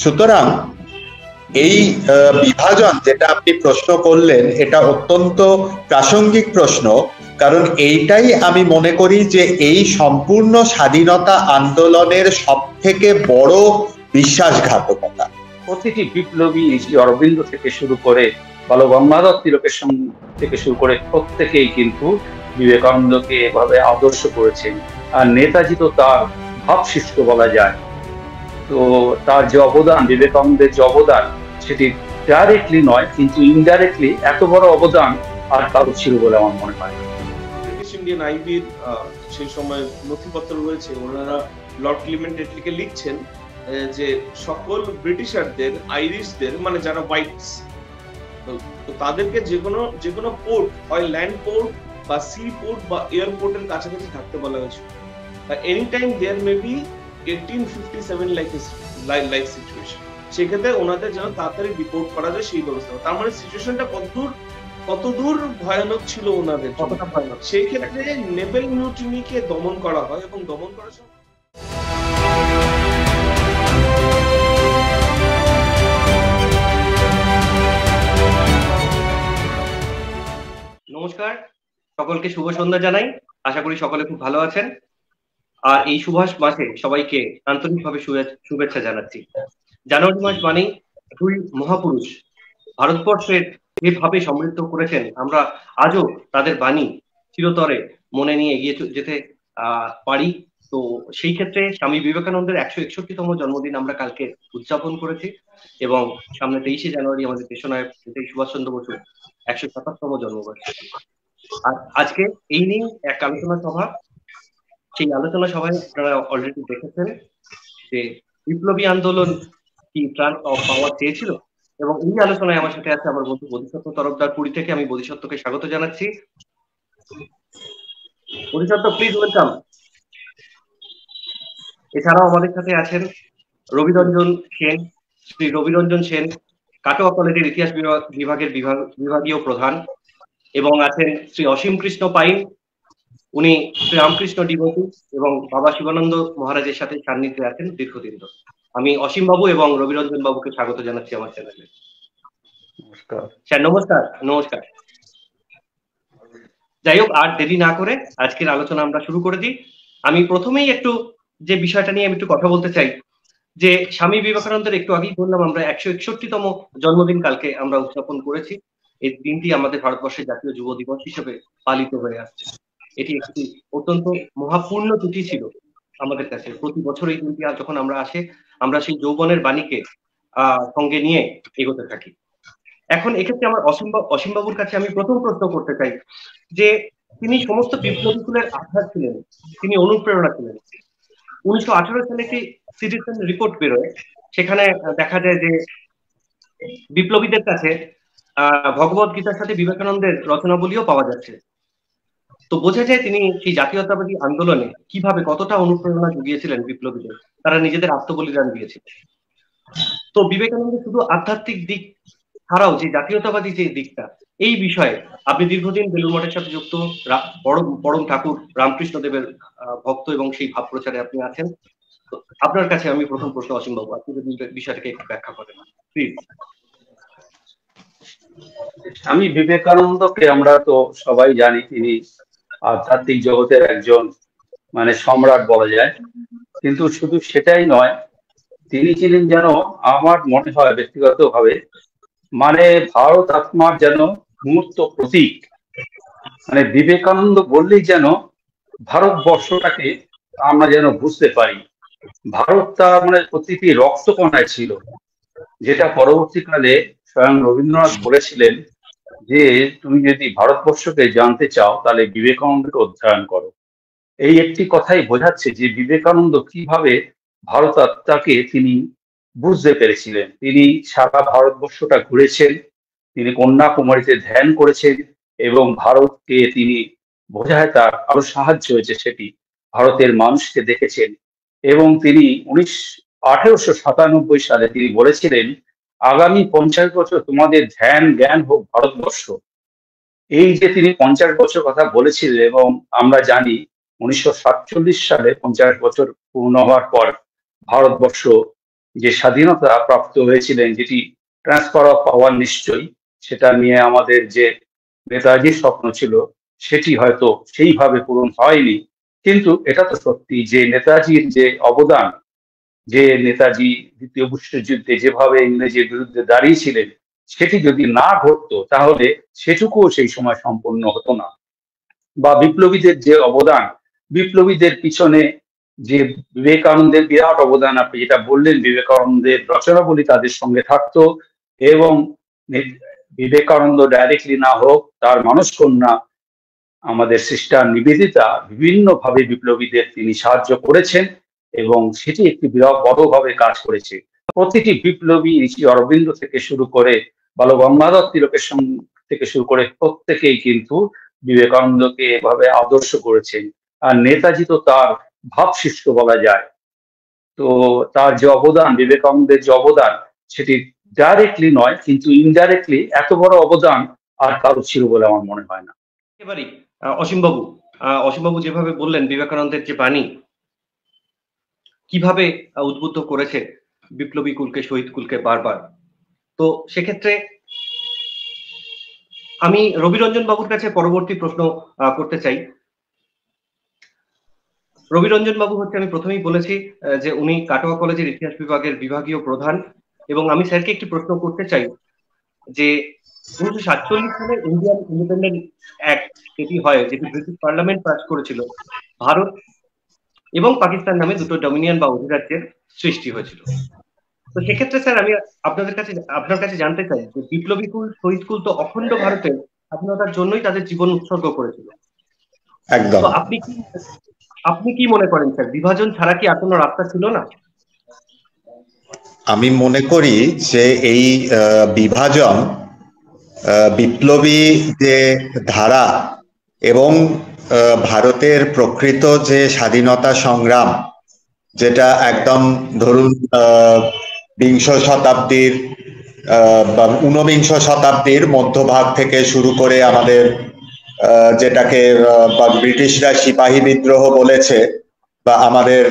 সুতরাং এই বিভাজন যেটা আপনি প্রশ্ন করলেন এটা অত্যন্ত প্রাসঙ্গিক প্রশ্ন, কারণ এইটাই আমি মনে করি যে এই সম্পূর্ণ স্বাধীনতা আন্দোলনের সব থেকে বড় বিশ্বাসঘাতকতা। প্রতিটি বিপ্লবী শ্রী অরবিন্দ থেকে শুরু করে বালগঙ্গাধর তিলকের থেকে শুরু করে প্রত্যেকেই কিন্তু বিবেকানন্দকে এভাবে আদর্শ করেছেন, আর নেতাজি তো তার ভাবশিষ্য বলা যায়। তো তার যে অবদান, বিবেকানন্দের যে অবদান, সেটি ডাইরেক্টলি নয় কিন্তু ইনডাইরেক্টলি এত বড় অবদান আর কারো ছিল বলে আমার মনে হয়। ব্রিটিশ ইন্ডিয়ান আইবির সেই সময় নথিপত্র রয়েছে, ওনারা লর্ড ক্লিমেন্ট এটলিকে লিখছেন যে সকল ব্রিটিশারদের, আইরিশদের, মানে যারা হোয়াইটস, তো তাদেরকে যে কোনো পোর্ট, হয় ল্যান্ড পোর্ট বা সি পোর্ট বা এয়ারপোর্টের কাছাকাছি থাকতে বলা হয়েছে। Any time there may be 1857 like situation, সেক্ষেত্রে ওনাদের যেন তাড়াতাড়ি রিপোর্ট করা যায় সেই ব্যবস্থা। তার মানে সিচুয়েশনটা কতদূর ভয়ানক ছিল ওনাদের, কতটা ভয়ানক। সেই ক্ষেত্রে নেভেল মিউটিনিকে দমন করা হয় এবং দমন করার সময় নমস্কার, সকলকে শুভ সন্ধ্যা জানাই। আশা করি সকলে খুব ভালো আছেন। আর এই সুভাষ মাসে সবাইকে আন্তরিকভাবে শুভেচ্ছা জানাচ্ছি। জানুয়ারি মাস মানেই দুই মহাপুরুষ ভারতবর্ষের যেভাবে সমৃদ্ধ করেছেন, আমরা আজও তাদের বাণী চিরতরে মনে নিয়ে এগিয়ে যেতে পারি। তো সেই ক্ষেত্রে স্বামী বিবেকানন্দের 161তম জন্মদিন আমরা কালকে উদযাপন করেছি, এবং সামনে 23শে জানুয়ারি আমাদের দেশনায়ক নেতাজি সুভাষচন্দ্র বসুর 127তম জন্মবার্ষিকী। আর আজকে এই নিয়ে এক আলোচনা সভা, সেই আলোচনা সভায় আপনারা অলরেডি দেখেছেন যে বিপ্লবী আন্দোলন কি ত্রাণ পাওয়া চেয়েছিল, এবং এই আলোচনায় আমার সাথে আছে আমার বন্ধু বোধিসত্ত্ব তরফদার, পুরী থেকে। আমি বোধিসত্ত্বকে স্বাগত জানাচ্ছি। বোধিসত্ত্ব, প্লিজ ওয়েলকাম। এছাড়াও আমাদের সাথে আছেন রবিরঞ্জন সেন, শ্রী রবিরঞ্জন সেন, কাটোয়া কলেজের ইতিহাস বিভাগের বিভাগীয় প্রধান, এবং আছেন শ্রী অসীম কৃষ্ণ পাইন, উনি শ্রী রামকৃষ্ণ ডিভোটি এবং বাবা শিবানন্দ মহারাজের সাথে সান্নিধ্যে আছেন দীর্ঘদিন ধরে। আমি অসীম বাবু এবং রবিরঞ্জন বাবুকে স্বাগত জানাচ্ছি আমার চ্যানেলে। নমস্কার স্যার। নমস্কার। নমস্কার। যাই হোক, আর দেরি না করে আজকের আলোচনা আমরা শুরু করে দিই। আমি প্রথমেই একটু যে বিষয়টা নিয়ে আমি একটু কথা বলতে চাই, যে স্বামী বিবেকানন্দের একটু আগেই বললাম আমরা 161তম জন্মদিন কালকে আমরা উদযাপন করেছি। এই দিনটি আমাদের ভারতবর্ষের জাতীয় যুব দিবস হিসেবে পালিত হয়ে আসছে। এটি একটি অত্যন্ত মহাপূর্ণ তিথি ছিল আমাদের কাছে। প্রতি বছর এই দিনটি যখন আমরা আসে, আমরা সেই যৌবনের বাণীকে সঙ্গে নিয়ে এগোতে থাকি। এখন এক্ষেত্রে আমার অসীম বাবুর কাছে আমি প্রথম প্রশ্ন করতে চাই যে তিনি সমস্ত বিপ্লবী কুলের আধার ছিলেন, তিনি অনুপ্রেরণা ছিলেন। 1918 সালে একটি সিটিজেন রিপোর্ট বেরোয়, সেখানে দেখা যায় যে বিপ্লবীদের কাছে ভগবত গীতার সাথে বিবেকানন্দের রচনাবলীও পাওয়া যাচ্ছে। তো বোঝা যায় তিনি সেই জাতীয়তাবাদী আন্দোলনে কিভাবে কতটা অনুপ্রেরণা জুগিয়েছিলেন বিপ্লবীদের, তারা নিজেদের আত্মবলিদান দিয়েছিলেন। তো বিবেকানন্দ শুধু আধ্যাত্মিক দিক ছাড়াও যে জাতীয়তাবাদী যে দিকটা, এই বিষয়ে আপনি দীর্ঘদিন বেলুড় মঠের সাথে যুক্ত, পরম ঠাকুর রামকৃষ্ণ দেবের ভক্ত, এবং সেই ভাব প্রচারে আপনি আছেন। তো আপনার কাছে আমি প্রথম প্রশ্ন, অসীম বাবু, আপনি যদি বিষয়টাকে একটু ব্যাখ্যা করেন প্লিজ। স্বামী বিবেকানন্দকে আমরা তো সবাই জানি, তিনি আধ্যাত্মিক জগতের একজন মানে সম্রাট বলা যায়। কিন্তু শুধু সেটাই নয়, তিনি ছিলেন যেন আমার মনে হয় ব্যক্তিগতভাবে মানে ভারত আত্মার যেন মূর্ত প্রতীক। মানে বিবেকানন্দ বললেই যেন ভারতবর্ষটাকে আমরা যেন বুঝতে পারি। ভারতটা মানে প্রতিটি রক্তকণায় ছিল, যেটা পরবর্তীকালে স্বয়ং রবীন্দ্রনাথ বলেছিলেন যে তুমি যদি ভারতবর্ষকে জানতে চাও তাহলে বিবেকানন্দকে অধ্যয়ন করো। এই একটি কথাই বোঝাচ্ছে যে বিবেকানন্দ কিভাবে ভারত আত্মাকে তিনি বুঝতে পেরেছিলেন। তিনি সারা ভারতবর্ষটা ঘুরেছেন, তিনি কন্যাকুমারীতে ধ্যান করেছেন, এবং ভারতকে তিনি বোঝায় তার আরো সাহায্য হয়েছে সেটি ভারতের মানুষকে দেখেছেন। এবং তিনি 1897 সালে তিনি বলেছিলেন আগামী 50 বছর তোমাদের ধ্যান জ্ঞান হোক ভারতবর্ষ। এই যে তিনি 50 বছর কথা বলেছিলেন, এবং আমরা জানি 1947 সালে 50 বছর পূর্ণ হওয়ার পর ভারতবর্ষ যে স্বাধীনতা প্রাপ্ত হয়েছিলেন, যেটি ট্রান্সফার অফ পাওয়ার নিশ্চয়ই, সেটা নিয়ে আমাদের যে নেতাজির স্বপ্ন ছিল সেটি হয়তো সেইভাবে পূরণ হয়নি। কিন্তু এটা তো সত্যি যে নেতাজির যে অবদান, যে নেতাজি দ্বিতীয় বিশ্বযুদ্ধে যেভাবে ইংরেজের বিরুদ্ধে দাঁড়িয়েছিলেন, সেটি যদি না ঘটতো তাহলে সেটুকুও সেই সময় সম্পন্ন হতো না। বা বিপ্লবীদের যে অবদান, বিপ্লবীদের পিছনে যে বিবেকানন্দের বিরাট অবদান, আপনি যেটা বললেন, বিবেকানন্দের রচনাবলী তাদের সঙ্গে থাকতো, এবং বিবেকানন্দ ডাইরেক্টলি না হোক, তার মানসকন্যা আমাদের সিস্টার নিবেদিতা বিভিন্নভাবে বিপ্লবীদের তিনি সাহায্য করেছেন, এবং সেটি একটি বিরাট বড়ভাবে কাজ করেছে। প্রতিটি বিপ্লবী ঋষি অরবিন্দ থেকে শুরু করে বাল গঙ্গাধর তিলকের থেকে শুরু করে প্রত্যেকেই কিন্তু বিবেকানন্দকে এভাবে আদর্শ করেছেন। আর নেতাজি তো তার ভাবশিষ্য বলা যায়। তো তার যে অবদান, বিবেকানন্দের যে অবদান, সেটি ডাইরেক্টলি নয় কিন্তু ইনডাইরেক্টলি এত বড় অবদান আর কারো ছিল বলে আমার মনে হয় না। একেবারেই অসীমবাবু যেভাবে বললেন বিবেকানন্দের যে বাণী কিভাবে উদ্বুদ্ধ করেছে বিপ্লবী কুলকে, শহীদ কুলকে বারবার। তো সেক্ষেত্রে আমি রবিরঞ্জন বাবুর কাছে পরবর্তী প্রশ্ন করতে চাই। রবিরঞ্জন বাবু হচ্ছে, আমি প্রথমেই বলেছি যে উনি কাটোয়া কলেজের ইতিহাস বিভাগের বিভাগীয় প্রধান, এবং আমি স্যারকে একটি প্রশ্ন করতে চাই যে 1947 সালে ইন্ডিয়ান ইন্ডিপেন্ডেন্ট অ্যাক্ট যেটি হয়, যেটি ব্রিটিশ পার্লামেন্ট পাস করেছিল, ভারত এবং পাকিস্তান নামে দুটো ডমিনিয়ন বা অধিরাজ্যের সৃষ্টি হয়েছিল। তো সেক্ষেত্রে স্যার আমি আপনার কাছে জানতে চাই যে বিপ্লবী কুল, শহীদ কুল তো অখণ্ড ভারতের স্বাধীনতার জন্যই তাদের জীবন উৎসর্গ করেছিল। একদম। তো আপনি কি মনে করেন স্যার, বিভাজন ছাড়া কি আর কোনো রাস্তা ছিল না? আমি মনে করি যে এই বিভাজন বিপ্লবী যে ধারা এবং ভারতের প্রকৃত যে স্বাধীনতা সংগ্রাম, যেটা একদম ধরুন বিংশ শতাব্দীর বা ঊনবিংশ শতাব্দীর মধ্যভাগ থেকে শুরু করে আমাদের যেটাকে ব্রিটিশরা সিপাহী বিদ্রোহ বলেছে, বা আমাদের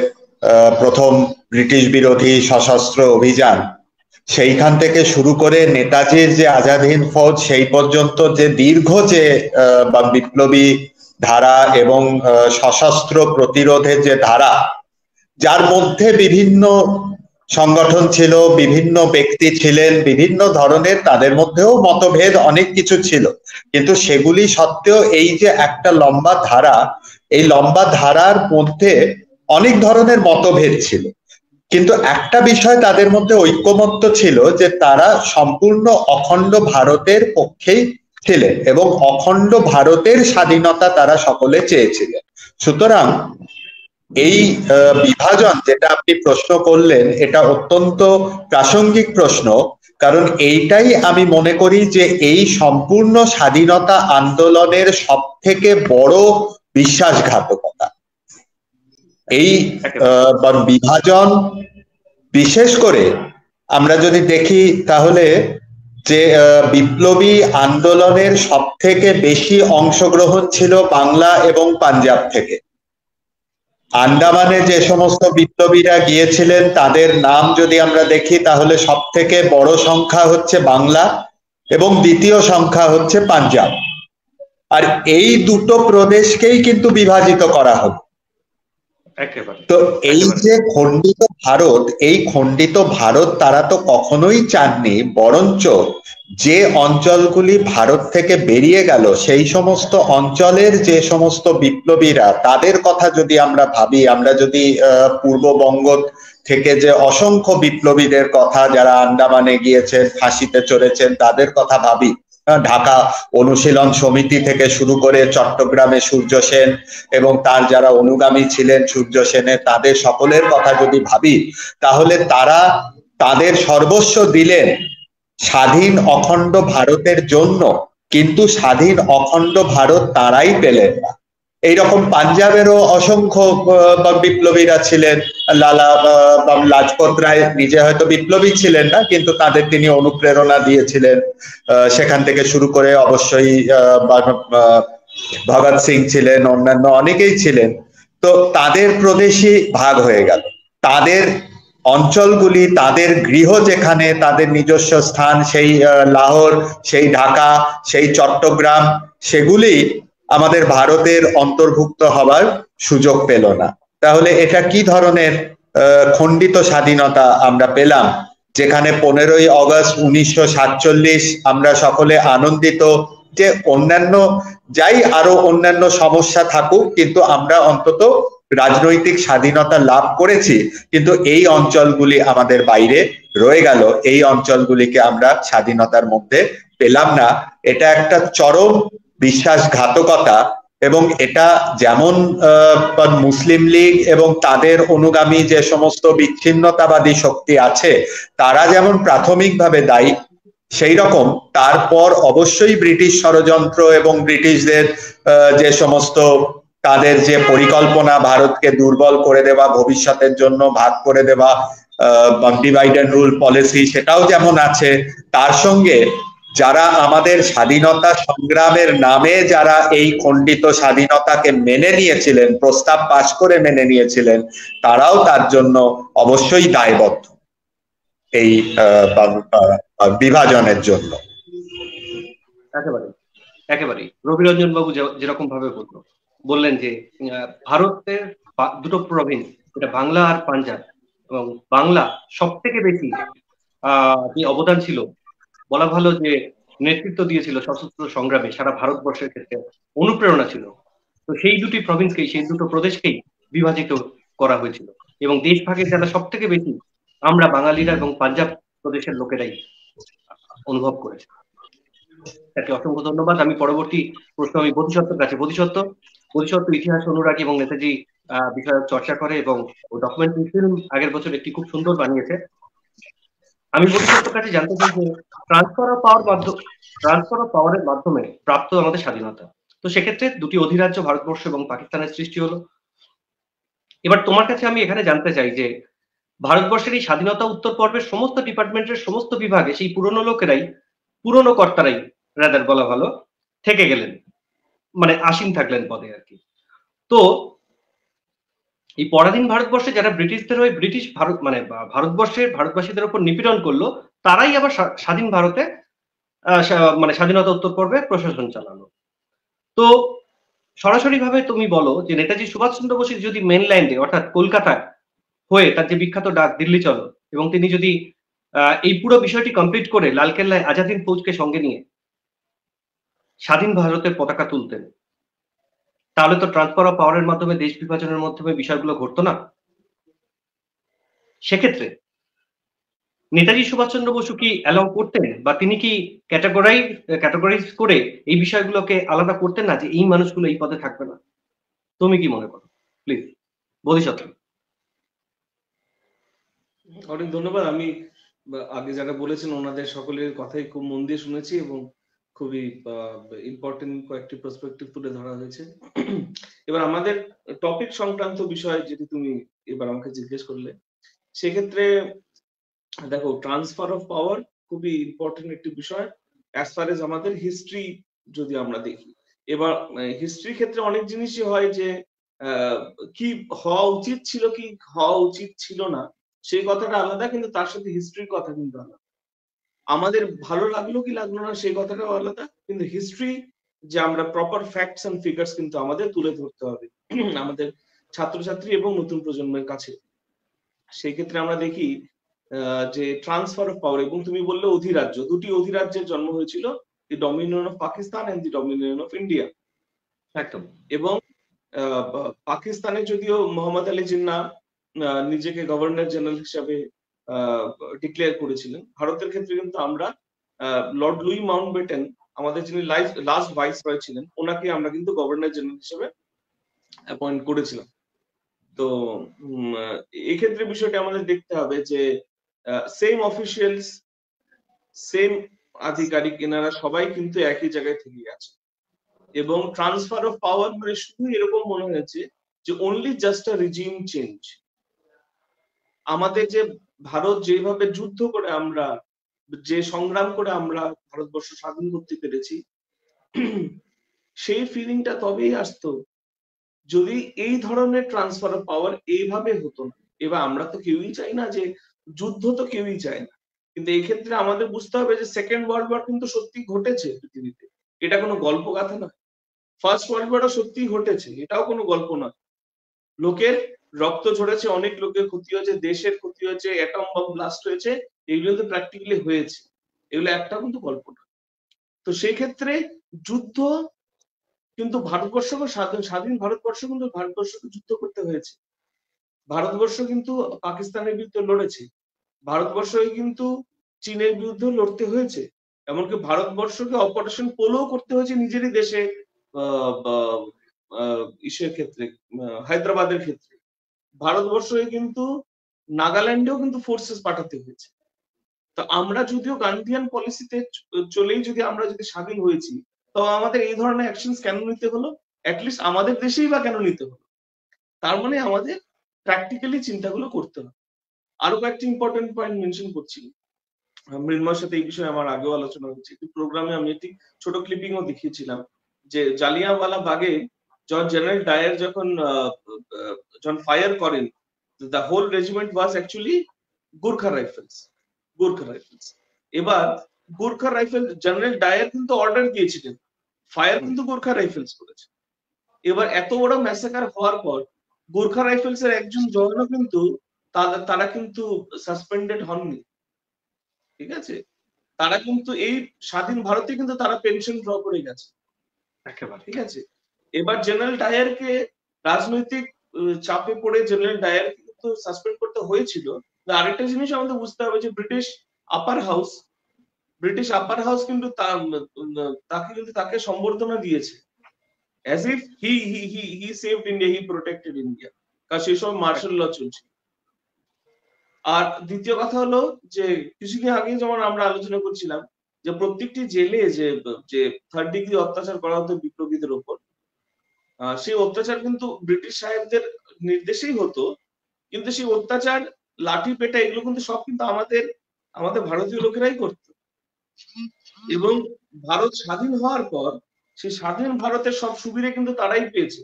প্রথম ব্রিটিশ বিরোধী সশস্ত্র অভিযান, সেইখান থেকে শুরু করে নেতাজির যে আজাদ হিন্দ ফৌজ, সেই পর্যন্ত যে দীর্ঘ যে বিপ্লবী ধারা এবং সশস্ত্র প্রতিরোধের যে ধারা, যার মধ্যে বিভিন্ন সংগঠন ছিল, বিভিন্ন ব্যক্তি ছিলেন, বিভিন্ন ধরনের, তাদের মধ্যেও মতভেদ অনেক কিছু ছিল, কিন্তু সেগুলি সত্ত্বেও এই যে একটা লম্বা ধারা, এই লম্বা ধারার মধ্যে অনেক ধরনের মতভেদ ছিল, কিন্তু একটা বিষয় তাদের মধ্যে ঐক্যমত্য ছিল যে তারা সম্পূর্ণ অখণ্ড ভারতের পক্ষেই ছিলেন এবং অখণ্ড ভারতের স্বাধীনতা তারা সকলে চেয়েছিলেন। সুতরাং এই বিভাজন যেটা আপনি প্রশ্ন করলেন, এটা অত্যন্ত প্রাসঙ্গিক প্রশ্ন, কারণ এইটাই আমি মনে করি যে এই সম্পূর্ণ স্বাধীনতা আন্দোলনের সব থেকে বড় বিশ্বাসঘাতকতা। এই বিভাজন, বিশেষ করে আমরা যদি দেখি তাহলে যে বিপ্লবী আন্দোলনের সব থেকে বেশি অংশগ্রহণ ছিল বাংলা এবং পাঞ্জাব থেকে। আন্দামানে যে সমস্ত বিপ্লবীরা গিয়েছিলেন তাদের নাম যদি আমরা দেখি তাহলে সব থেকে বড় সংখ্যা হচ্ছে বাংলা এবং দ্বিতীয় সংখ্যা হচ্ছে পাঞ্জাব। আর এই দুটো প্রদেশকেই কিন্তু বিভাজিত করা হলো। তো এই যে খণ্ডিত ভারত, এই খণ্ডিত ভারত তারা তো কখনোই চাননি, বরঞ্চ যে অঞ্চলগুলি ভারত থেকে বেরিয়ে গেল সেই সমস্ত অঞ্চলের যে সমস্ত বিপ্লবীরা, তাদের কথা যদি আমরা ভাবি, আমরা যদি পূর্ববঙ্গ থেকে যে অসংখ্য বিপ্লবীদের কথা, যারা আন্দামানে গিয়েছেন, ফাঁসিতে চড়েছেন, তাদের কথা ভাবি, ঢাকা অনুশীলন সমিতি থেকে শুরু করে চট্টগ্রামে সূর্য সেন এবং তার যারা অনুগামী ছিলেন সূর্য সেনের, তাদের সকলের কথা যদি ভাবি, তাহলে তারা তাদের সর্বস্ব দিলেন স্বাধীন অখণ্ড ভারতের জন্য, কিন্তু স্বাধীন অখণ্ড ভারত তারাই পেলেন না। এইরকম পাঞ্জাবেরও অসংখ্য বিপ্লবীরা ছিলেন। লালা লাজপত রায় নিজে হয়তো বিপ্লবী ছিলেন না, কিন্তু তাদের তিনি অনুপ্রেরণা দিয়েছিলেন। সেখান থেকে শুরু করে অবশ্যই ভগৎ সিং ছিলেন, অন্যান্য অনেকেই ছিলেন। তো তাদের প্রদেশই ভাগ হয়ে গেল, তাদের অঞ্চলগুলি, তাদের গৃহ যেখানে, তাদের নিজস্ব স্থান, সেই লাহোর, সেই ঢাকা, সেই চট্টগ্রাম, সেগুলি আমাদের ভারতের অন্তর্ভুক্ত হবার সুযোগ পেল না। তাহলে এটা কি ধরনের খণ্ডিত স্বাধীনতা আমরা পেলাম, যেখানে 15ই আগস্ট 1947 আমরা সকলে আনন্দিত যে অন্যান্য যাই আরো অন্যান্য সমস্যা থাকুক, কিন্তু আমরা অন্তত রাজনৈতিক স্বাধীনতা লাভ করেছি। কিন্তু এই অঞ্চলগুলি আমাদের বাইরে রয়ে গেল, এই অঞ্চলগুলিকে আমরা স্বাধীনতার মধ্যে পেলাম না। এটা একটা চরম বিশ্বাসঘাতকতা, এবং এটা যেমন মুসলিম লীগ এবং তাদের অনুগামী যে সমস্ত বিচ্ছিন্নতাবাদী শক্তি আছে তারা যেমন প্রাথমিকভাবে দায়ী, সেই রকম তারপর অবশ্যই ব্রিটিশ ষড়যন্ত্র এবং ব্রিটিশদের যে সমস্ত তাদের যে পরিকল্পনা ভারতকে দুর্বল করে দেওয়া, ভবিষ্যতের জন্য ভাগ করে দেওয়া, ডিভাইড এন্ড রুল পলিসি, সেটাও যেমন আছে। তার সঙ্গে যারা আমাদের স্বাধীনতা সংগ্রামের নামে যারা এই খণ্ডিত স্বাধীনতাকে মেনে নিয়েছিলেন, প্রস্তাব পাশ করে মেনে নিয়েছিলেন, তারাও তার জন্য অবশ্যই দায়বদ্ধ এই বিভাজনের জন্য। একেবারে একেবারে রবিরঞ্জন বাবু যেরকম ভাবে বললেন যে ভারতের দুটো প্রভিন্স, এটা বাংলা আর পাঞ্জাব, এবং বাংলা সব থেকে বেশি যে অবদান ছিল, বলা ভালো যে নেতৃত্ব দিয়েছিল সশস্ত্র সংগ্রামে সারা ভারতবর্ষের ক্ষেত্রে, অনুপ্রেরণা ছিল। তো সেই দুটি প্রভিন্সকেই, সেই দুটো প্রদেশকেই বিভাজিত করা হয়েছিল, এবং দেশ ভাগের যারা সব থেকে বেশি আমরা বাঙালিরা এবং পাঞ্জাব প্রদেশের লোকেরাই অনুভব করেছে। তাকে অসংখ্য ধন্যবাদ। আমি পরবর্তী প্রশ্ন আমি বোধিসত্ত্বের কাছে। বোধিসত্ত্ব ইতিহাস অনুরাগী এবং নেতাজি বিষয়ক চর্চা করে, এবং ডকুমেন্টারি ফিল্ম আগের বছর একটি খুব সুন্দর বানিয়েছে। আমি বোধিসত্ত্বের কাছে জানতে চাই যে ট্রান্সফার অফ পাওয়ারের মাধ্যমে প্রাপ্ত আমাদের স্বাধীনতা, তো সেক্ষেত্রে দুটি অধিরাজ্য ভারতবর্ষ এবং পাকিস্তানের সৃষ্টি হলো। এবার তোমার কাছে আমি এখানে জানতে চাই যে ভারতবর্ষের এই স্বাধীনতা উত্তর পর্বের সমস্ত ডিপার্টমেন্টের সমস্ত বিভাগে সেই পুরনো লোকেরাই, পুরনো কর্তারাই রাদার বলা ভালো, থেকে গেলেন, মানে আসীন থাকলেন পদে আর কি। তো এই পরাধীন ভারতবর্ষে যারা ব্রিটিশদের হয়ে ব্রিটিশ ভারত মানে ভারতবর্ষের ভারতবাসীদের উপর নিপীড়ন করলো, তারাই আবার স্বাধীন ভারতে মানে স্বাধীনতা উত্তর পর্বে প্রশাসন চালালো। তো সরাসরি ভাবে তুমি বলো যে নেতাজি সুভাষচন্দ্র বোস যদি মেনল্যান্ডে অর্থাৎ কলকাতায় হয়ে তার যে বিখ্যাত ডাক দিল্লি চলো, এবং তিনি যদি এই পুরো বিষয়টি কমপ্লিট করে লালকেল্লায় আজাদ হিন্দ ফৌজকে সঙ্গে নিয়ে স্বাধীন ভারতের পতাকা তুলতেন, তাহলে তো ট্রান্সফার অফ পাওয়ারের মাধ্যমে, দেশ বিভাজনের মাধ্যমে বিষয়গুলো ঘটতো না। সেক্ষেত্রে নেতাজি সুভাষচন্দ্র বসু কি অ্যালাউ করতেন, বা তিনি কি ক্যাটাগরাইজ করে এই বিষয়গুলোকে আলাদা করতেন না, যে এই মানুষগুলো এই পদে থাকবে না? তুমি কি মনে করো প্লিজ বোধিসত্ত্ব? অনেক ধন্যবাদ। আমি আগে যারা বলেছেন ওনাদের সকলের কথাই খুব মন দিয়ে শুনেছি, এবং খুবই ইম্পর্টেন্ট কয়েকটি পার্সপেক্টিভ তুলে ধরা হয়েছে। এবার আমাদের টপিক সংক্রান্ত বিষয় যেটি তুমি এবার আমাকে জিজ্ঞেস করলে, সেক্ষেত্রে দেখো ট্রান্সফার অফ পাওয়ার খুবই ইম্পর্টেন্ট একটি বিষয় অ্যাজ ফার এজ আমাদের হিস্ট্রি যদি আমরা দেখি। এবার হিস্ট্রির ক্ষেত্রে অনেক জিনিসই হয় যে কি হওয়া উচিত ছিল, কি হওয়া উচিত ছিল না, সেই কথাটা আলাদা, কিন্তু তার সাথে হিস্ট্রির কথা কিন্তু আলাদা। আমাদের ভালো লাগলো কি লাগলো না সেই কথাটাও আলাদা, কিন্তু হিস্ট্রি যে আমরা প্রপার ফ্যাক্টস এন্ড ফিগার্স কিন্তু আমাদের তুলে ধরতে হবে আমাদের ছাত্রছাত্রী এবং নতুন প্রজন্মের কাছে। সেই ক্ষেত্রে আমরা দেখি যে ট্রান্সফার অফ পাওয়ার, এবং তুমি বললে অধিরাজ্য, দুটি অধিরাজ্যের জন্ম হয়েছিল, the dominion of Pakistan and the dominion of India. একদম। এবং পাকিস্তানে যদিও মোহাম্মদ আলী জিন্নাহ নিজেকে গভর্নর জেনারেল হিসাবে ডিক্লেয়ার করেছিলেন, ভারতের ক্ষেত্রে কিন্তু আমরা লর্ড লুই মাউন্টব্যাটেন, আমাদের যিনি লাস্ট ভাইসরয় ছিলেন, ওনাকে আমরা কিন্তু গভর্নর জেনারেল হিসেবে অ্যাপয়েন্ট করেছিলাম। তো এক্ষেত্রে বিষয়টা আমাদের দেখতে হবে যে সেম অফিসিয়ালস, সেম আধিকারিক, এনারা সবাই কিন্তু একই জায়গায় থেকে গেছে, এবং ট্রান্সফার অফ পাওয়ার মানে শুধু এরকম মনে হয়েছে যে অনলি জাস্ট আ রিজিম চেঞ্জ। আমাদের যে ভারত যেভাবে যুদ্ধ করে আমরা, যে সংগ্রাম করে আমরা ভারতবর্ষ স্বাধীন করতে পেরেছি, সেই ফিলিংটা তবেই আসতো যদি এই ধরনের ট্রান্সফার অফ পাওয়ার এইভাবে হতো না। এবার আমরা তো কেউই চাই না যে যুদ্ধ, তো কেউই চায় না, কিন্তু এই ক্ষেত্রে আমাদের বুঝতে হবে যে সেকেন্ড ওয়ার্ল্ড ওয়ার কিন্তু সত্যি ঘটেছে পৃথিবীতে, এটা কোনো গল্প কথা নয়। ফার্স্ট ওয়ার্ল্ড ওয়ারও সত্যি ঘটেছে, এটাও কোনো গল্প নয়। লোকের রক্ত ঝরেছে, অনেক লোকের ক্ষতি হয়েছে, দেশের ক্ষতি হয়েছে, অ্যাটম বম ব্লাস্ট হয়েছে, এগুলো তো প্র্যাকটিক্যালি হয়েছে, এগুলো একটা কিন্তু গল্প না। তো সেই ক্ষেত্রে যুদ্ধ কিন্তু ভারতবর্ষকে স্বাধীন ভারতবর্ষ কিন্তু ভারতবর্ষকে যুদ্ধ করতে হয়েছে। ভারতবর্ষ কিন্তু পাকিস্তানের বিরুদ্ধে লড়েছে, ভারতবর্ষকে কিন্তু চীনের বিরুদ্ধে লড়তে হয়েছে, এমনকি ভারতবর্ষকে অপারেশন পোলো করতে হয়েছে নিজেরই দেশে, ইসের ক্ষেত্রে, হায়দ্রাবাদের ক্ষেত্রে। ভারতবর্ষকে কিন্তু নাগাল্যান্ডেও কিন্তু ফোর্সেস পাঠাতে হয়েছে। তো আমরা যদিও গান্ধীয়ান পলিসিতে চলেই যদি আমরা যদি স্বাধীন হয়েছি, তো আমাদের এই ধরনের অ্যাকশনস কেন নিতে হলো? অ্যাটলিস্ট আমাদের দেশেই বা কেন নিতে হলো? তার মানে আমাদের প্র্যাকটিক্যালি চিন্তাগুলো করতে হবে। আরো কয়েকটি ইম্পর্টেন্ট পয়েন্ট মেনশন করছি, মৃন্ময়ের সাথে এই বিষয়ে আমার আগেও আলোচনা হচ্ছে, একটি প্রোগ্রামে আমি একটি ছোট ক্লিপিংও দেখিয়েছিলাম যে জালিয়ানওয়ালা বাগে যখন জেনারেল ডায়ার যখন ফায়ার করেন, the whole regiment was actually Gurkha rifles. এবার গুর্খা রাইফেল জেনারেল ডায়ার কিন্তু অর্ডার দিয়েছিলেন, ফায়ার কিন্তু গুর্খা রাইফেলস করেছে। এবার এত বড় ম্যাসাকার হওয়ার পর গুর্খা রাইফেলস এর একজন জওয়ানও কিন্তু তারা কিন্তু সাসপেন্ডেড হননি, ঠিক আছে? তারা কিন্তু এই স্বাধীন ভারতে কিন্তু তারা পেনশন ড্র করে গেছে, ঠিক আছে? এবার জেনারেল ডায়ারকে রাজনৈতিক চাপে পড়ে জেনারেল ডায়ার কিন্তু সাসপেন্ড করতে হয়েছিল। আরেকটা জিনিস আমাদের বুঝতে হবে যে ব্রিটিশ আপার হাউস কিন্তু তাকে সম্বর্ধনা দিয়েছে, as if he saved India, he protected India, কারণ সেই সময় মার্শাল ল চলছে। আর দ্বিতীয় কথা হলো যে কিছুদিন আগে যেমন আমরা আলোচনা করছিলাম যে প্রত্যেকটি জেলে যে থার্ড ডিগ্রি অত্যাচার করা হতো বিপ্লবীদের উপর, সেই অত্যাচার কিন্তু ব্রিটিশ সাহেবদের নির্দেশেই হতো, কিন্তু সেই অত্যাচার, লাঠি পেটা, এগুলো কিন্তু সব কিন্তু আমাদের ভারতীয় লোকেরাই করতো। এবং ভারত স্বাধীন হওয়ার পর সেই স্বাধীন ভারতের সব সুবিধা কিন্তু তারাই পেয়েছে,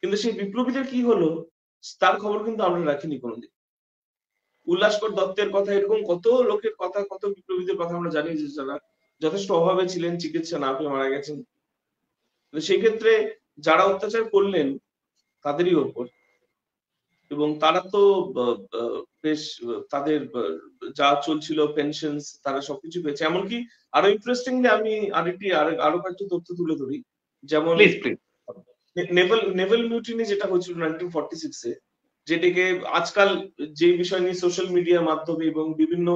কিন্তু সেই বিপ্লবীদের কি হলো তার খবর কিন্তু আমরা রাখিনি কোনোদিন। উল্লাসকর দত্তের কথা, এরকম কত লোকের কথা, কত বিপ্লবীদের কথা আমরা জানি যে যারা যথেষ্ট অভাবে ছিলেন, চিকিৎসা না পেয়ে মারা গেছেন। সেই ক্ষেত্রে যারা অত্যাচার করলেন তাদেরই ওপর, এবং তারা তো বেশ তাদের যা চলছিল পেনশন তারা সবকিছু পেয়েছে। এমনকি আরো ইন্টারেস্টিংলি আমি আরো কয়েকটি তথ্য তুলে ধরি, যেমন নেভাল মিউটিনি যেটা হয়েছিল 1946-এ, যেটাকে আজকাল যে বিষয় নিয়ে সোশ্যাল মিডিয়ার মাধ্যমে এবং বিভিন্ন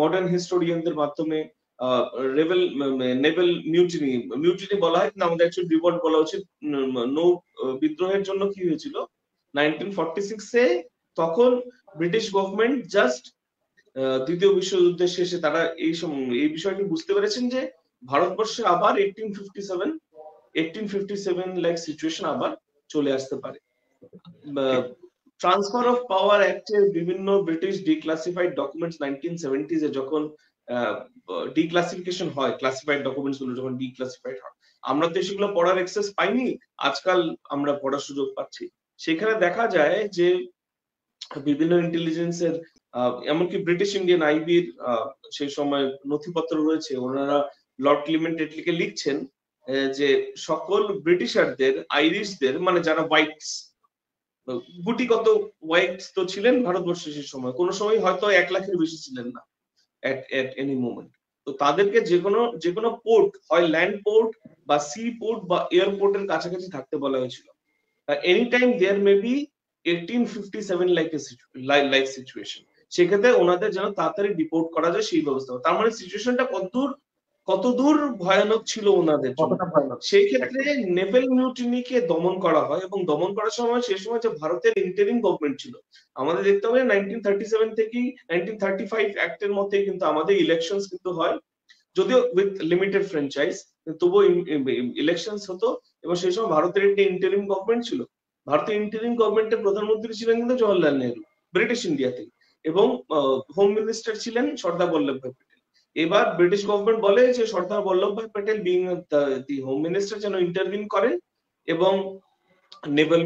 মডার্ন হিস্টোরিয়ানদের মাধ্যমে নেভাল মিউটিনি বলা হয়, কিন্তু আমাদের অ্যাকচুয়ালি রিভল্ট বলা উচিত। নৌ বিদ্রোহের জন্য কি হয়েছিল 1946-এ, তখন ব্রিটিশ গভর্নমেন্ট জাস্ট দ্বিতীয় বিশ্বযুদ্ধের শেষে তারা এই বিষয়টি বুঝতে পেরেছেন যে ভারতবর্ষে আবার 1857 লাইক সিচুয়েশন আবার চলে আসতে পারে। ট্রান্সফার অফ পাওয়ার অ্যাক্টের বিভিন্ন ব্রিটিশ ডিক্লাসিফাইড ডকুমেন্টস 1970-এ যখন ডিক্লাসিফিকেশন হয়, ক্লাসিফাইড ডকুমেন্টস গুলো যখন ডিক্লাসিফাইড হয়, আমরা তো সেগুলো পড়ার অ্যাক্সেস পাইনি, আজকাল আমরা পড়ার সুযোগ পাচ্ছি। সেখানে দেখা যায় যে বিভিন্ন ইন্টেলিজেন্সের, এমনকি ব্রিটিশ ইন্ডিয়ান আইবির সেই সময় নথিপত্র রয়েছে, ওনারা লর্ড ক্লিমেন্ট এটলিকে লিখছেন যে সকল ব্রিটিশারদের, আইরিশদের, মানে যারা হোয়াইটস, গুটিগত হোয়াইটস তো ছিলেন ভারতবর্ষে সেই সময়, কোনো সময় হয়তো 1 লাখের বেশি ছিলেন না এট এনি মোমেন্ট। তো তাদেরকে যেকোনো পোর্ট, হয় ল্যান্ড পোর্ট বা সি পোর্ট বা এয়ারপোর্টের কাছাকাছি থাকতে বলা হয়েছিল। Any time there may be 1857 like situation, সেক্ষেত্রে ওনাদের যেন তাড়াতাড়ি ডিপোর্ট করা যায় সেই ব্যবস্থা। তার মানে সিচুয়েশনটা কতদূর ভয়ানক ছিল ওনাদের জন্য। সেই ক্ষেত্রে নেভেল মিউটিনিকে দমন করা হয়, এবং দমন করার সময় সেই সময় যে ভারতের ইন্টারিম গভর্নমেন্ট ছিল, আমাদের দেখতে হবে 1937 থেকে 1935 অ্যাক্টের মধ্যে কিন্তু আমাদের ইলেকশনস কিন্তু হয়, যদিও উইথ লিমিটেড ফ্র্যাঞ্চাইজ, তবুও ইলেকশনস হতো। এবং সেই সময় ভারতের একটি ইন্টারিম গভর্নমেন্ট ছিল, ভারতের ইন্টারিম গভর্নমেন্টের প্রধানমন্ত্রী ছিলেন কিন্তু জওয়াহরলাল নেহরু ব্রিটিশ ইন্ডিয়াতে, এবং হোম মিনিস্টার ছিলেন সর্দার বল্লভভাই প্যাটেল। এবার ব্রিটিশ গভর্নমেন্ট বলে যে Sardar Vallabhbhai Patel being the home minister যেন ইন্টারভিন করেন এবং নেভাল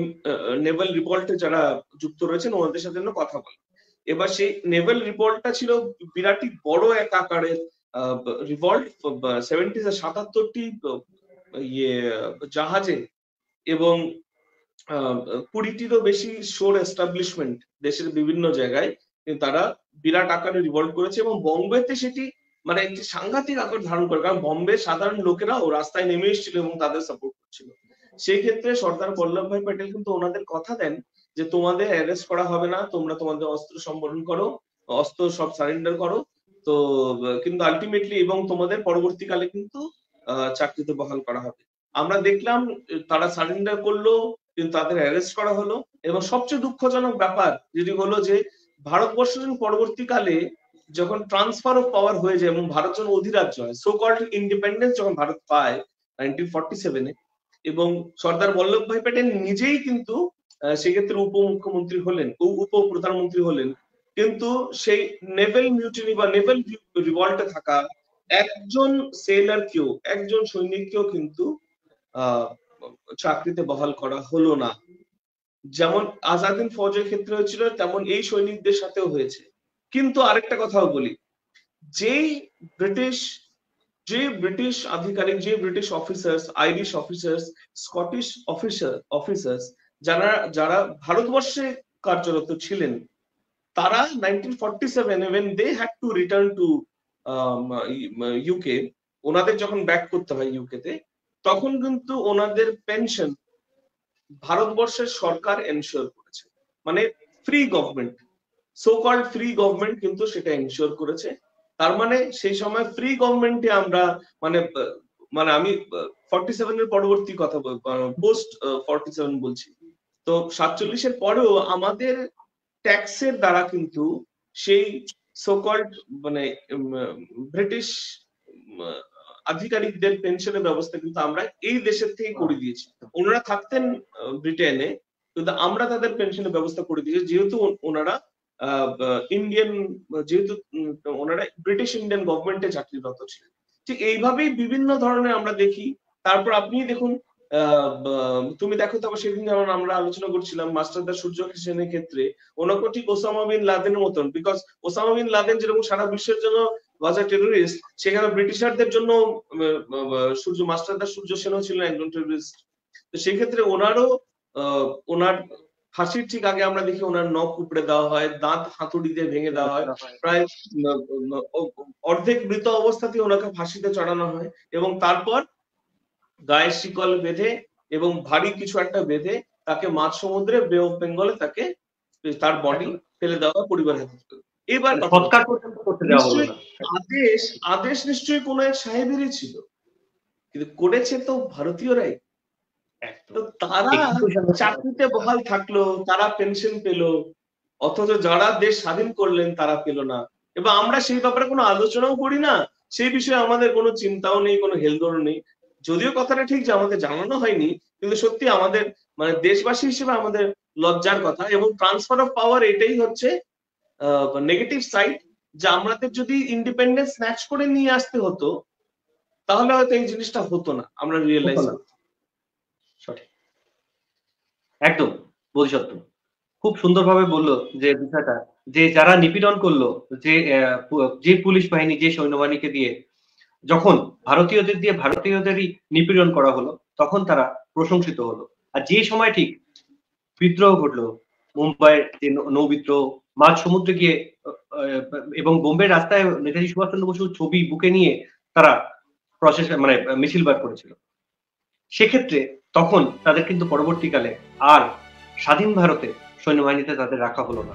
নেভাল রিভল্টে যারা যুক্ত রয়েছেন ওনাদের সাথে কথা বলে। এবার সেই নেভাল রিভল্টটা ছিল বিরাটই বড় এক আকারের রিভল্ট, 77টি ইয়ে জাহাজে এবং 20টিরও বেশি শোর এস্টাবলিশমেন্ট দেশের বিভিন্ন জায়গায় তারা বিরাট আকারে রিভল্ট করেছে এবং বম্বেতে সেটি মানে একটি সাংঘাতিক আকার ধারণ করে, কারণ বম্বে সাধারণ লোকেরাও রাস্তায় নেমে এসেছিল এবং তাদের সাপোর্ট করছিল। সেই ক্ষেত্রে সর্দার বল্লভভাই প্যাটেল কিন্তু ওনাদের কথা দেন যে তোমাদের অ্যারেস্ট করা হবে না, তোমরা তোমাদের অস্ত্র সম্বরণ করো, অস্ত্র সব সারেন্ডার করো। তো কিন্তু আলটিমেটলি এবং তোমাদের পরবর্তীকালে কিন্তু চাকরিতে বহাল করা হবে। আমরা দেখলাম তারা সারেন্ডার করলো, কিন্তু তাদের অ্যারেস্ট করা হলো। এবং সবচেয়ে দুঃখজনক ব্যাপার যেটি হলো যে ভারতবর্ষ পরবর্তীকালে যখন ট্রান্সফার অফ পাওয়ার হয়ে যায় এবং ভারত যখন অধিরাজ্য হয়, সো কল্ড ইন্ডিপেন্ডেন্স যখন ভারত পায় 1947-এ, এবং সর্দার বল্লভভাই প্যাটেল নিজেই কিন্তু সেক্ষেত্রে উপমুখ্যমন্ত্রী হলেন, উপ প্রধানমন্ত্রী হলেন, কিন্তু সেই নেভেল মিউটিনি বা নেভেল রিভল্টে থাকা একজন সেলারকেও, একজন সৈনিককেও কিন্তু চাকরিতে বহাল করা হলো না। যেমন আজাদিন ফৌজের ক্ষেত্রে হয়েছিল তেমন এই সৈনিকদের সাথেও হয়েছে। কিন্তু আরেকটা কথাও বলি, যেই ব্রিটিশ আধিকারিক, যে British officers, Irish officers, Scottish officers যারা ভারতবর্ষে কার্যরত ছিলেন, তারা 1947 when they had to return to UK, ওনাদের যখন ব্যাক করতে হয় ইউকেতে, তখন কিন্তু ওনাদের পেনশন ভারতবর্ষের সরকার এনশিওর করেছে। মানে free government, so called free government কিন্তু সেটা এনশিওর করেছে। তার মানে সেই সময় ফ্রি গভর্নমেন্টে আমরা মানে আমি 47-এর পরবর্তী কথা পোস্ট 47 বলছি। তো 47-এর পরেও আমাদের ট্যাক্সের দ্বারা কিন্তু সেই সো কল্ড মানে ব্রিটিশ আধিকারিকদের পেনশনের ব্যবস্থা কিন্তু আমরা এই দেশের থেকে করে দিয়েছি। ওনারা থাকতেন ব্রিটেনে, কিন্তু আমরা তাদের পেনশনের ব্যবস্থা করে দিয়েছি, যেহেতু ওনারা যেহেতু ওনারা ব্রিটিশ ইন্ডিয়ান গভর্নমেন্টে চাকরিরত ছিলেন। ঠিক এইভাবেই বিভিন্ন ধরনের আমরা দেখি। তারপর আপনি দেখুন, তুমি দেখো তবে সেদিন যেমন আমরা আলোচনা করছিলাম মাস্টারদা সূর্য সেনের ক্ষেত্রে, ওনাকে ঠিক ওসামা বিন লাদেনের মতন, বিকজ ওসামা বিন লাদেন যেরকম সারা বিশ্বের জন্য ওয়াজ আ টেররিস্ট, সেখানে ব্রিটিশারদের জন্য মাস্টারদা সূর্য সেনও ছিলেন একজন টেররিস্ট। তো সেই ক্ষেত্রে ওনারও ওনার ফাঁসির ঠিক আগে আমরা দেখি ওনার নখ উপড়ে দেওয়া হয়, দাঁত হাতুড়ি দিয়ে ভেঙে দেওয়া হয়, প্রায় অর্ধেক মৃত অবস্থাতে ওনাকে ফাঁসিতে চড়ানো হয়, এবং তারপর গায়ে শিকল বেঁধে এবং ভারী কিছু একটা বেঁধে তাকে মাঝ সমুদ্রে বে অফ বেঙ্গলে তাকে তার বডি ফেলে দেওয়া পরিবার হাতে। এবার আদেশ নিশ্চয়ই কোন এক সাহেবেরই ছিল, কিন্তু করেছে তো ভারতীয়রাই। তো তারা চাকরিতে বহাল থাকলো, তারা পেনশন পেলো, অথচ যারা দেশ স্বাধীন করলেন তারা পেল না। এবং আমরা সেই ব্যাপারে কোনো আলোচনাও করি না, সেই বিষয়ে আমাদের কোনো চিন্তাও নেই, কোনো হেলদোল নেই। যদিও কথাটা ঠিক যে আমাদের জানানো হয়নি, কিন্তু সত্যি আমাদের মানে দেশবাসী হিসেবে আমাদের লজ্জার কথা। এবং ট্রান্সফার অফ পাওয়ার এটাই হচ্ছে নেগেটিভ সাইড, যে আমাদের যদি ইন্ডিপেন্ডেন্স স্ন্যাচ করে নিয়ে আসতে হতো তাহলে হয়তো এই জিনিসটা হতো না, আমরা রিয়েলাইজ করতাম। সঠিক, একদম বোধিসত্ত্ব খুব সুন্দরভাবে বললো যে বিষয়টা, যে যারা নিপীড়ন করলো, যে পুলিশ বাহিনী, যে সৈন্যবাহিনীকে দিয়ে যখন ভারতীয়দেরই নিপীড়ন করা হলো, তখন তারা প্রশংসিত হলো। আর যে সময় ঠিক বিদ্রোহ ঘটলো, মুম্বাইয়ের যে নৌ বিদ্রোহ, মাঝ সমুদ্রে গিয়ে এবং বোম্বের রাস্তায় নেতাজি সুভাষচন্দ্র বসুর ছবি বুকে নিয়ে তারা মানে মিছিল বার করেছিল, সেক্ষেত্রে তখন তাদের কিন্তু পরবর্তীকালে আর স্বাধীন ভারতে সৈন্যবাহিনীতে তাদের রাখা হলো না।